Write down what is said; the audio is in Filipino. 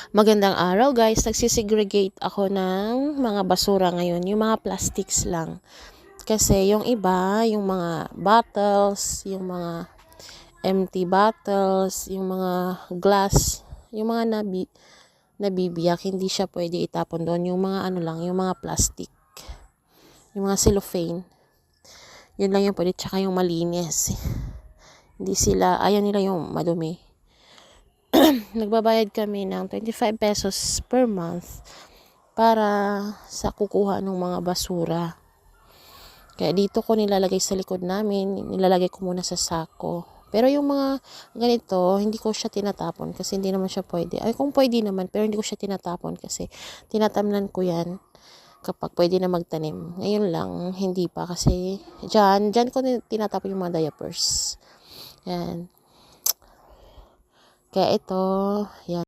Magandang araw guys, nagsisegregate ako ng mga basura ngayon, yung mga plastics lang. Kasi yung iba, yung mga bottles, yung mga empty bottles, yung mga glass, yung mga nabibiyak, hindi siya pwede itapon doon. Yung mga ano lang, yung mga plastic, yung mga cellophane, yun lang yung pwede, tsaka yung malinis. Hindi sila, ayaw nila yung madumi. Nagbabayad kami ng 25 pesos per month para sa kukuha ng mga basura. Kaya dito ko nilalagay sa likod namin, nilalagay ko muna sa sako. Pero yung mga ganito, hindi ko siya tinatapon kasi hindi naman siya pwede. Ay, kung pwede naman, pero hindi ko siya tinatapon kasi tinatamnan ko yan kapag pwede na magtanim. Ngayon lang, hindi pa kasi dyan ko tinatapon yung mga diapers. Yan. Kaya ito, yan.